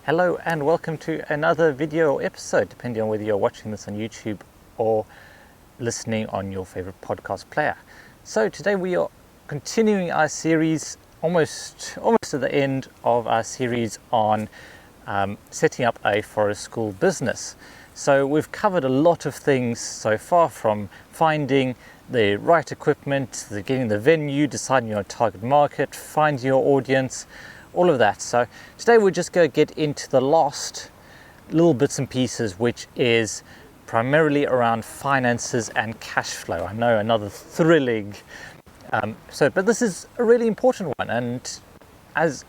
Hello and welcome to another video or episode, depending on whether you're watching this on YouTube or listening on your favorite podcast player. So today we are continuing our series, almost to the end of our series on setting up a forest school business. So we've covered a lot of things so far, from finding the right equipment, getting the venue, deciding your target market, finding your audience, all of that. So today we're just going to get into the last little bits and pieces, which is primarily around finances and cash flow. I know, another thrilling but this is a really important one, and as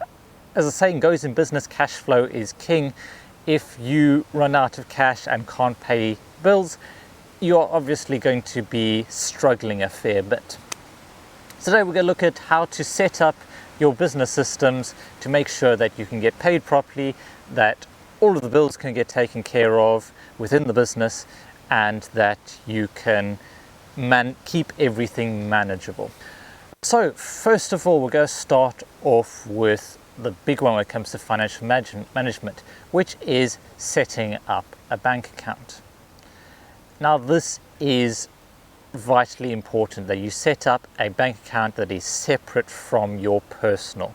the saying goes in business, cash flow is king. If you run out of cash and can't pay bills, you're obviously going to be struggling a fair bit. So today we're going to look at how to set up your business systems to make sure that you can get paid properly, that all of the bills can get taken care of within the business, and that you can keep everything manageable. So first of all, we're going to start off with the big one when it comes to financial management, which is setting up a bank account. Now, this is vitally important that you set up a bank account that is separate from your personal.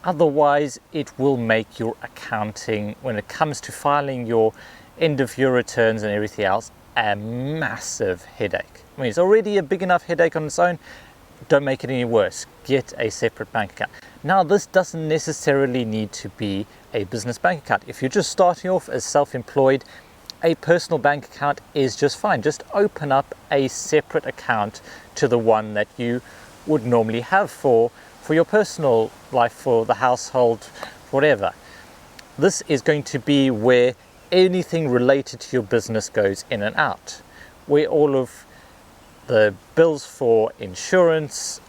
Otherwise, it will make your accounting, when it comes to filing your end of year returns and everything else, a massive headache. I mean, it's already a big enough headache on its own. Don't make it any worse. Get a separate bank account. Now, this doesn't necessarily need to be a business bank account. If you're just starting off as self-employed, a personal bank account is just fine. Just open up a separate account to the one that you would normally have for your personal life, for the household, whatever. This is going to be where anything related to your business goes in and out, where all of the bills for insurance,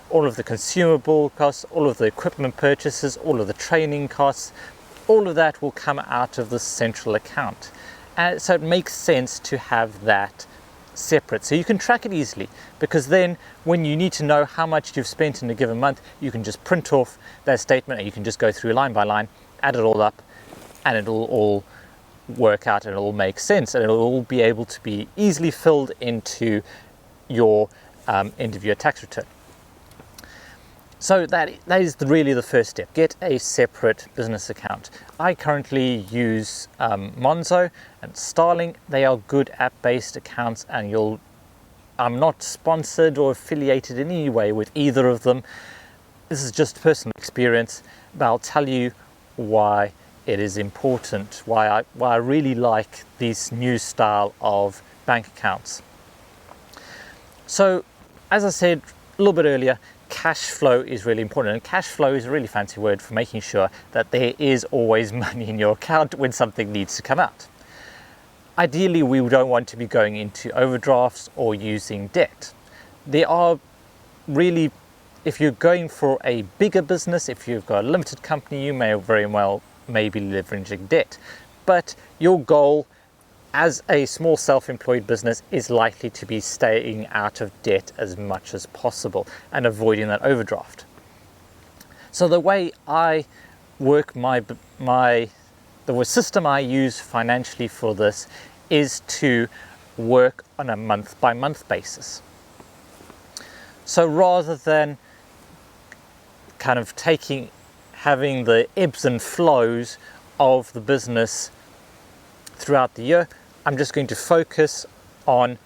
all of the consumable costs, all of the equipment purchases, all of the training costs, all of that will come out of this central account. So it makes sense to have that separate, so you can track it easily, because then when you need to know how much you've spent in a given month, you can just print off that statement and you can just go through line by line, add it all up, and it'll all work out and it'll all make sense, and it'll all be able to be easily filled into your end of year tax return. So that is really the first step. Get a separate business account. I currently use Monzo and Starling. They are good app-based accounts, and I'm not sponsored or affiliated in any way with either of them. This is just personal experience, but I'll tell you why it is important, why I really like this new style of bank accounts. So, as I said a little bit earlier, cash flow is really important, and cash flow is a really fancy word for making sure that there is always money in your account when something needs to come out. Ideally, we don't want to be going into overdrafts or using debt. There are really, if you're going for a bigger business, if you've got a limited company, you may very well be leveraging debt, but your goal as a small self-employed business is likely to be staying out of debt as much as possible and avoiding that overdraft. So the way I work the system I use financially for this is to work on a month-by-month basis. So rather than kind of having the ebbs and flows of the business throughout the year, I'm just going to focus on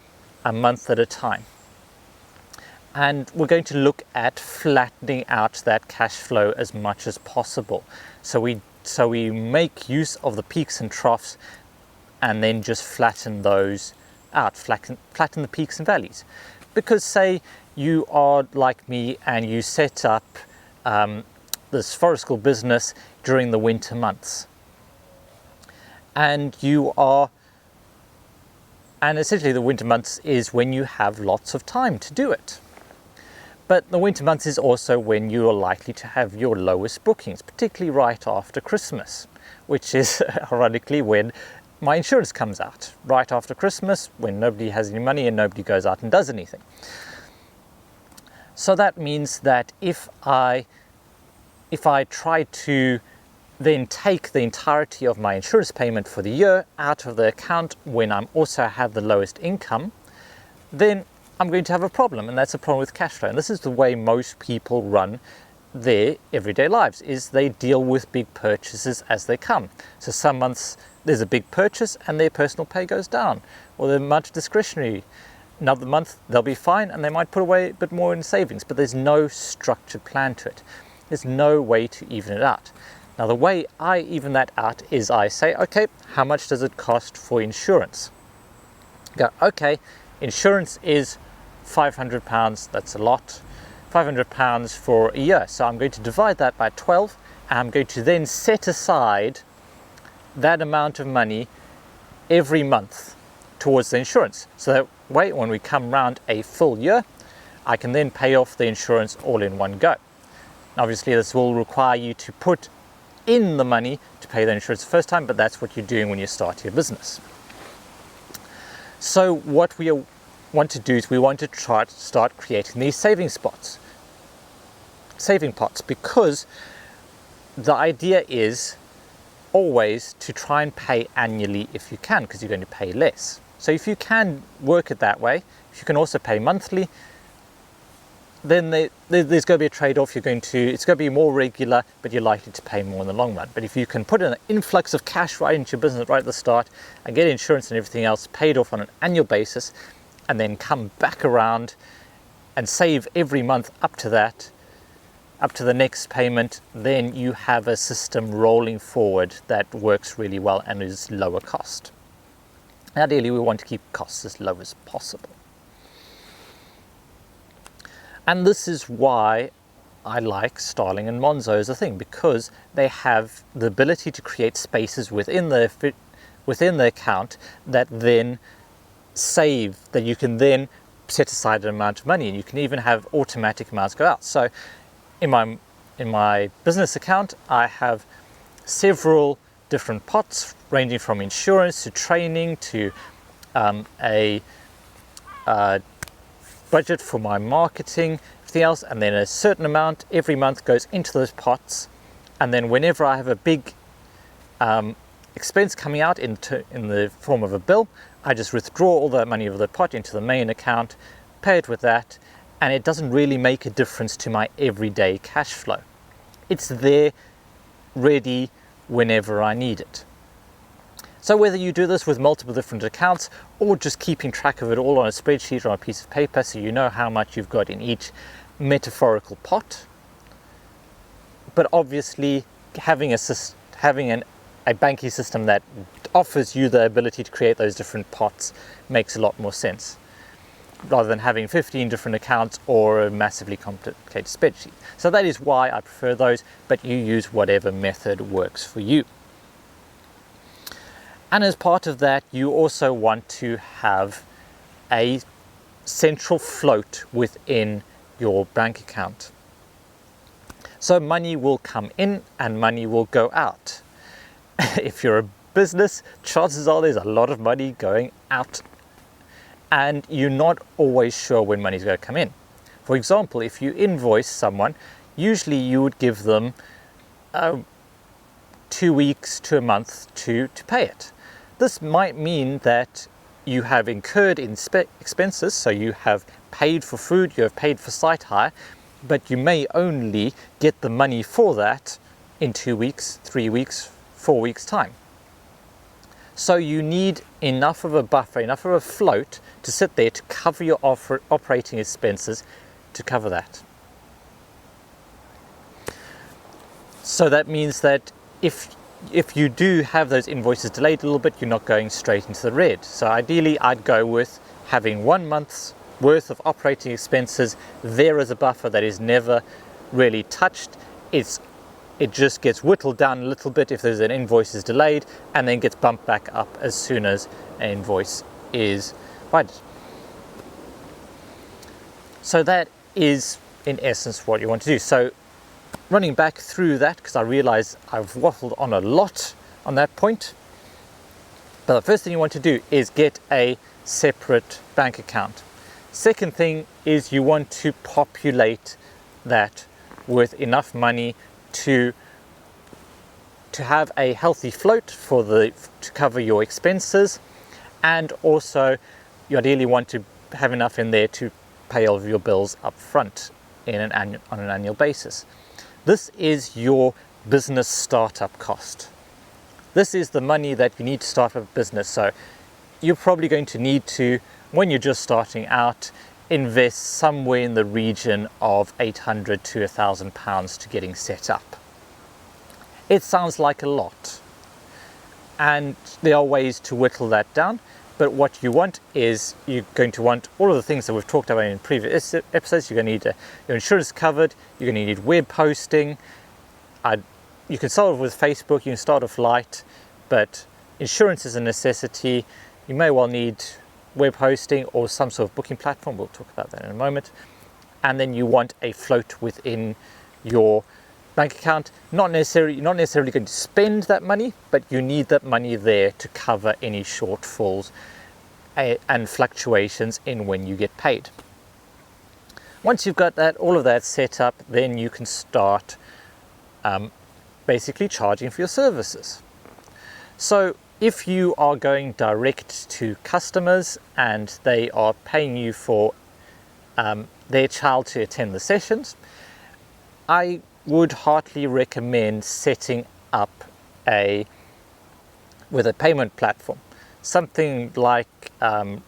a month at a time. And we're going to look at flattening out that cash flow as much as possible. So we make use of the peaks and troughs, and then just flatten those out, flatten the peaks and valleys. Because say you are like me and you set up this forest school business during the winter months, and essentially the winter months is when you have lots of time to do it. But the winter months is also when you are likely to have your lowest bookings, particularly right after Christmas, which is ironically when my insurance comes out, right after Christmas, when nobody has any money and nobody goes out and does anything. So that means that if I try to then take the entirety of my insurance payment for the year out of the account when I'm also have the lowest income, then I'm going to have a problem, and that's a problem with cash flow. And this is the way most people run their everyday lives, is they deal with big purchases as they come. So some months there's a big purchase and their personal pay goes down, or they're much discretionary. Another month they'll be fine and they might put away a bit more in savings, but there's no structured plan to it. There's no way to even it out. Now the way I even that out is I say, okay, how much does it cost for insurance? Go, okay, insurance is £500, that's a lot. £500 for a year. So I'm going to divide that by 12, and I'm going to then set aside that amount of money every month towards the insurance. So that way, when we come round a full year, I can then pay off the insurance all in one go. Obviously, this will require you to put in the money to pay the insurance the first time, but that's what you're doing when you start your business. So what we want to do is we want to try to start creating these saving pots, because the idea is always to try and pay annually if you can, because you're going to pay less. So if you can work it that way, if you can also pay monthly, then there's going to be a trade-off. It's going to be more regular, but you're likely to pay more in the long run. But if you can put an influx of cash right into your business right at the start and get insurance and everything else paid off on an annual basis, and then come back around and save every month up to the next payment, then you have a system rolling forward that works really well and is lower cost. Ideally, we want to keep costs as low as possible. And this is why I like Starling and Monzo as a thing, because they have the ability to create spaces within the account that then save, that you can then set aside an amount of money, and you can even have automatic amounts go out. So in my business account, I have several different pots ranging from insurance to training to a budget for my marketing, everything else, and then a certain amount every month goes into those pots. And then whenever I have a big expense coming out in the form of a bill, I just withdraw all that money of the pot into the main account, pay it with that, and it doesn't really make a difference to my everyday cash flow. It's there, ready whenever I need it. So whether you do this with multiple different accounts or just keeping track of it all on a spreadsheet or on a piece of paper so you know how much you've got in each metaphorical pot, but obviously having a banking system that offers you the ability to create those different pots makes a lot more sense, rather than having 15 different accounts or a massively complicated spreadsheet. So that is why I prefer those, but you use whatever method works for you. And as part of that, you also want to have a central float within your bank account. So money will come in and money will go out. If you're a business, chances are there's a lot of money going out, and you're not always sure when money's going to come in. For example, if you invoice someone, usually you would give them 2 weeks to a month to pay it. This might mean that you have incurred expenses, so you have paid for food, you have paid for site hire, but you may only get the money for that in 2 weeks, 3 weeks, 4 weeks time. So you need enough of a buffer, enough of a float to sit there to cover your operating expenses to cover that. So that means that if you do have those invoices delayed a little bit, you're not going straight into the red. So ideally, I'd go with having 1 month's worth of operating expenses there as a buffer that is never really touched. It just gets whittled down a little bit if there's an invoice is delayed, and then gets bumped back up as soon as an invoice is provided. So that is in essence what you want to do. So running back through that, because I realize I've waffled on a lot on that point, but the first thing you want to do is get a separate bank account. Second thing is you want to populate that with enough money to to have a healthy float to cover your expenses, and also you ideally want to have enough in there to pay all of your bills up front on an annual basis. This is your business startup cost. This is the money that you need to start a business. So you're probably going to need to, when you're just starting out, invest somewhere in the region of £800 to £1,000 to getting set up. It sounds like a lot, and there are ways to whittle that down, but what you want is you're going to want all of the things that we've talked about in previous episodes. You're going to need your insurance covered, you're going to need web hosting. You can start off with Facebook, you can start off light, but insurance is a necessity. You may well need web hosting or some sort of booking platform. We'll talk about that in a moment. And then you want a float within your bank account. Not necessarily going to spend that money, but you need that money there to cover any shortfalls and fluctuations in when you get paid. Once you've got all of that set up, then you can start basically charging for your services. So if you are going direct to customers and they are paying you for their child to attend the sessions, I would heartily recommend setting up with a payment platform, something like EQ,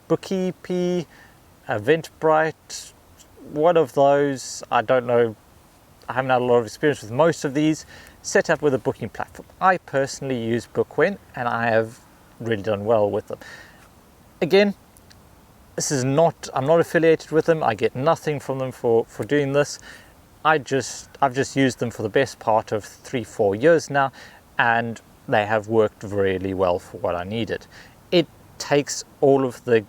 Bookeepy, Eventbrite, one of those. I don't know, I haven't had a lot of experience with most of these. Set up with a booking platform. I personally use Bookwin and I have really done well with them. Again, I'm not affiliated with them. I get nothing from them for doing this. I've just used them for the best part of 3-4 years now, and they have worked really well for what I needed. It takes all of the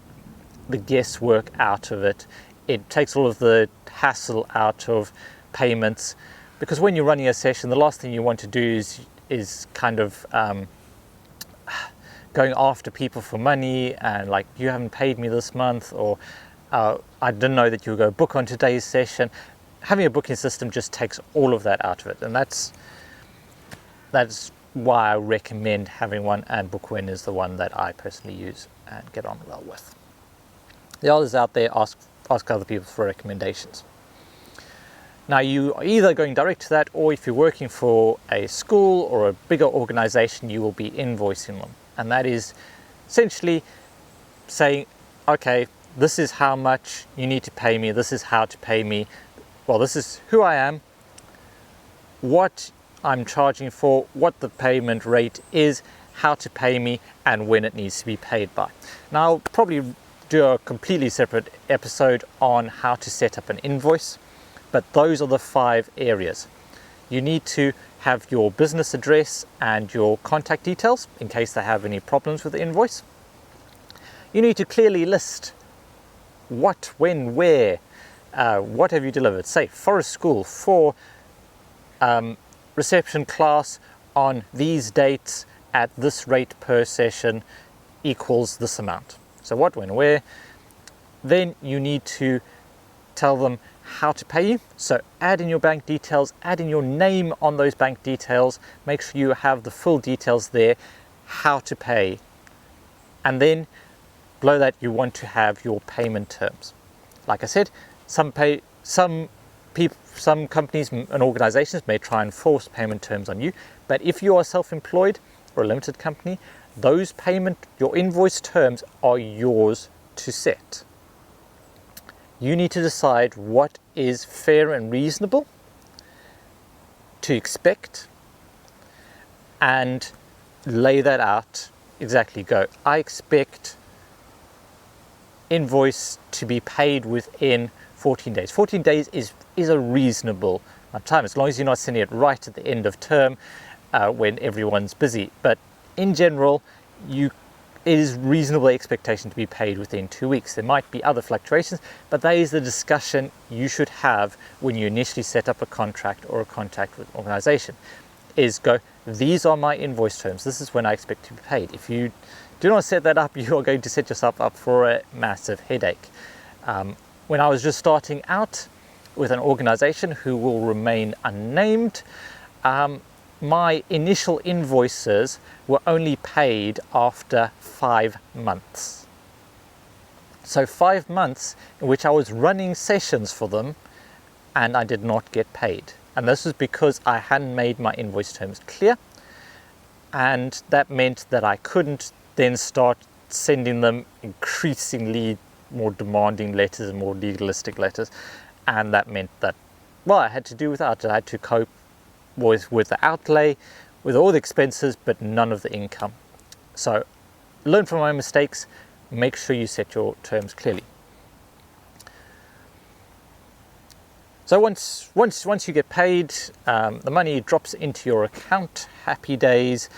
guesswork out of it. It takes all of the hassle out of payments, because when you're running a session, the last thing you want to do is kind of going after people for money and like, you haven't paid me this month, or I didn't know that you were going to book on today's session. Having a booking system just takes all of that out of it, and that's why I recommend having one, and Bookwin is the one that I personally use and get on well with. The others out there, ask other people for recommendations. Now, you are either going direct to that, or if you're working for a school or a bigger organization, you will be invoicing them. And that is essentially saying, okay, this is how much you need to pay me, this is how to pay me, well, this is who I am, what I'm charging for, what the payment rate is, how to pay me, and when it needs to be paid by. Now, I'll probably do a completely separate episode on how to set up an invoice, but those are the 5 areas. You need to have your business address and your contact details in case they have any problems with the invoice. You need to clearly list what, when, where, what have you delivered. Say, for a school, for reception class on these dates at this rate per session equals this amount. So what, when, where. Then you need to tell them how to pay you. So add in your bank details, add in your name on those bank details, make sure you have the full details there, how to pay. And then below that, you want to have your payment terms. Like I said, some companies and organizations may try and force payment terms on you, but if you are self-employed or a limited company, your invoice terms are yours to set. You need to decide what is fair and reasonable to expect and lay that out exactly. Go, I expect invoice to be paid within 14 days. 14 days is a reasonable amount of time, as long as you're not sending it right at the end of term when everyone's busy. But in general, it is reasonable expectation to be paid within 2 weeks. There might be other fluctuations, but that is the discussion you should have when you initially set up a contract or a contact with an organization. Is go, these are my invoice terms. This is when I expect to be paid. If you do not set that up, you are going to set yourself up for a massive headache. When I was just starting out, with an organization who will remain unnamed. My initial invoices were only paid after 5 months. So 5 months in which I was running sessions for them and I did not get paid. And this was because I hadn't made my invoice terms clear, and that meant that I couldn't then start sending them increasingly more demanding letters and more legalistic letters, and that meant that, well, I had to do without it. I had to cope with the outlay, with all the expenses, but none of the income. So learn from my mistakes, make sure you set your terms clearly. So once you get paid, the money drops into your account. Happy days.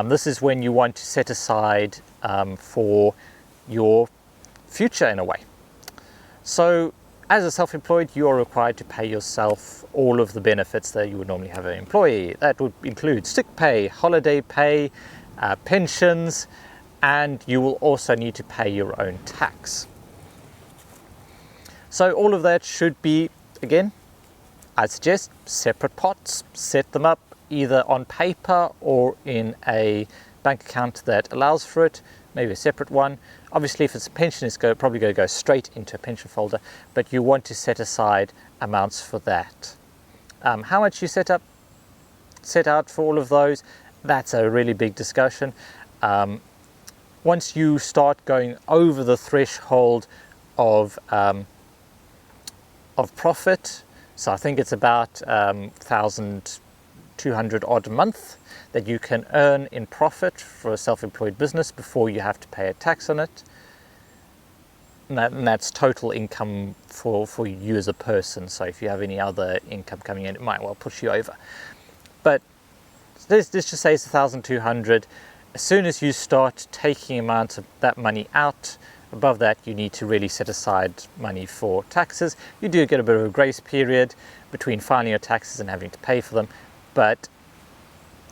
This is when you want to set aside for your future in a way. So as a self-employed, you are required to pay yourself all of the benefits that you would normally have an employee. That would include sick pay, holiday pay, pensions, and you will also need to pay your own tax. So all of that should be, again, I suggest separate pots. Set them up either on paper or in a bank account that allows for it, maybe a separate one. Obviously, if it's a pension, it's probably going to go straight into a pension folder, but you want to set aside amounts for that. How much you set out for all of those, that's a really big discussion. Once you start going over the threshold of profit, so I think it's about 1,200 odd a month that you can earn in profit for a self-employed business before you have to pay a tax on it. And that's total income for you as a person. So if you have any other income coming in, it might well push you over. But let's just say it's 1,200. As soon as you start taking amounts of that money out, above that, you need to really set aside money for taxes. You do get a bit of a grace period between filing your taxes and having to pay for them, but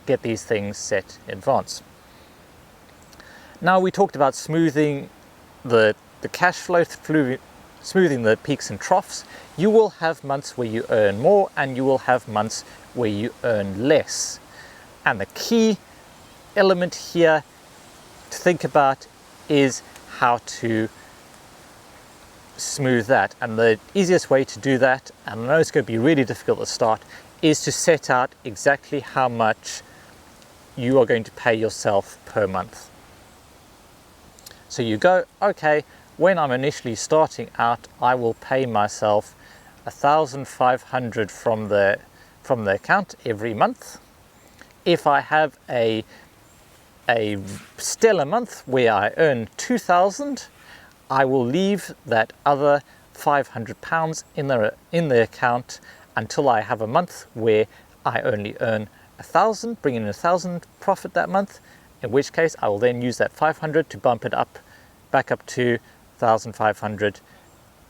get these things set in advance. Now, we talked about smoothing the cash flow, smoothing the peaks and troughs. You will have months where you earn more and you will have months where you earn less. And the key element here to think about is how to smooth that. And the easiest way to do that, and I know it's going to be really difficult at the start, is to set out exactly how much you are going to pay yourself per month. So you go, okay, when I'm initially starting out, I will pay myself 1,500 from the account every month. If I have a stellar month where I earn 2,000, I will leave that other £500 in the account until I have a month where I only earn 1,000, bring in 1,000 profit that month, in which case I will then use that 500 to bump it up, back up to 1,500,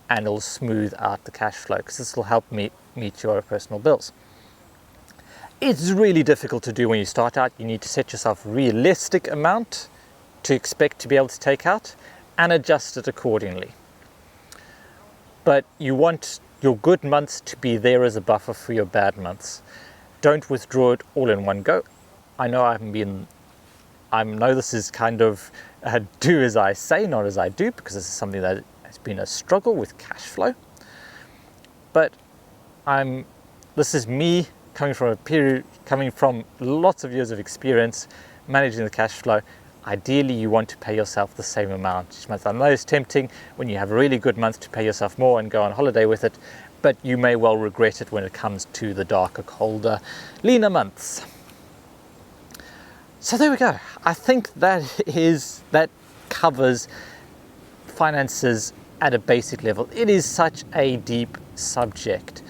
and it'll smooth out the cash flow, because this will help me meet your personal bills. It's really difficult to do when you start out. You need to set yourself a realistic amount to expect to be able to take out and adjust it accordingly. But you want your good months to be there as a buffer for your bad months. Don't withdraw it all in one go. I know this is kind of do as I say, not as I do, because this is something that has been a struggle with cash flow. But this is me coming from lots of years of experience managing the cash flow. Ideally, you want to pay yourself the same amount each month. I know it's tempting when you have a really good month to pay yourself more and go on holiday with it, but you may well regret it when it comes to the darker, colder, leaner months. So there we go. I think that covers finances at a basic level. It is such a deep subject,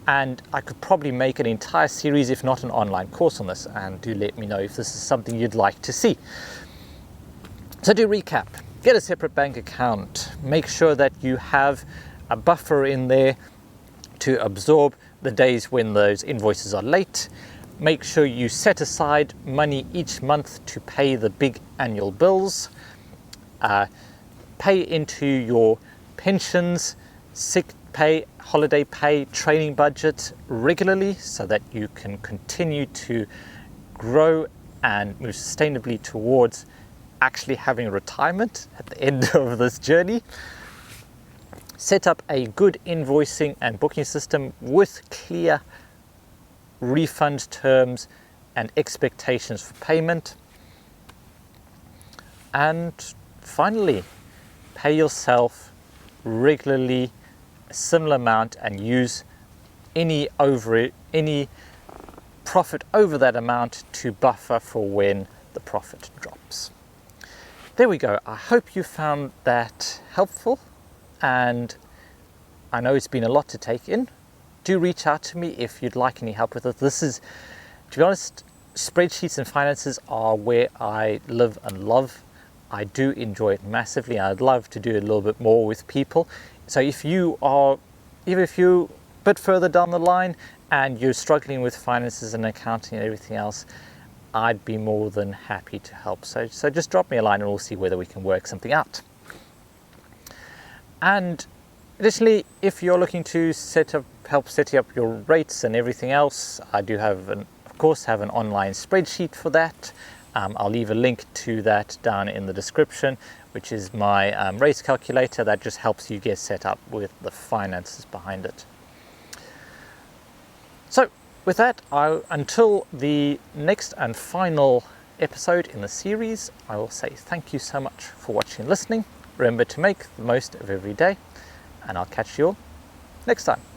and I could probably make an entire series, if not an online course on this, and do let me know if this is something you'd like to see. So to recap, get a separate bank account. Make sure that you have a buffer in there to absorb the days when those invoices are late. Make sure you set aside money each month to pay the big annual bills. Pay into your pensions, sick pay, holiday pay, training budget regularly so that you can continue to grow and move sustainably towards actually having retirement at the end of this journey. Set up a good invoicing and booking system with clear refund terms and expectations for payment. And finally, pay yourself regularly a similar amount and use any profit over that amount to buffer for when the profit drops. There we go. I hope you found that helpful, and I know it's been a lot to take in. Do reach out to me if you'd like any help with it. This is, to be honest, spreadsheets and finances are where I live and love. I do enjoy it massively. I'd love to do it a little bit more with people. So if you are, even if you're a bit further down the line and you're struggling with finances and accounting and everything else, I'd be more than happy to help. So just drop me a line and we'll see whether we can work something out. And additionally, if you're looking to help set up your rates and everything else, I do have an online spreadsheet for that. I'll leave a link to that down in the description, which is my rates calculator that just helps you get set up with the finances behind it. So with that, until the next and final episode in the series, I will say thank you so much for watching and listening. Remember to make the most of every day, and I'll catch you all next time.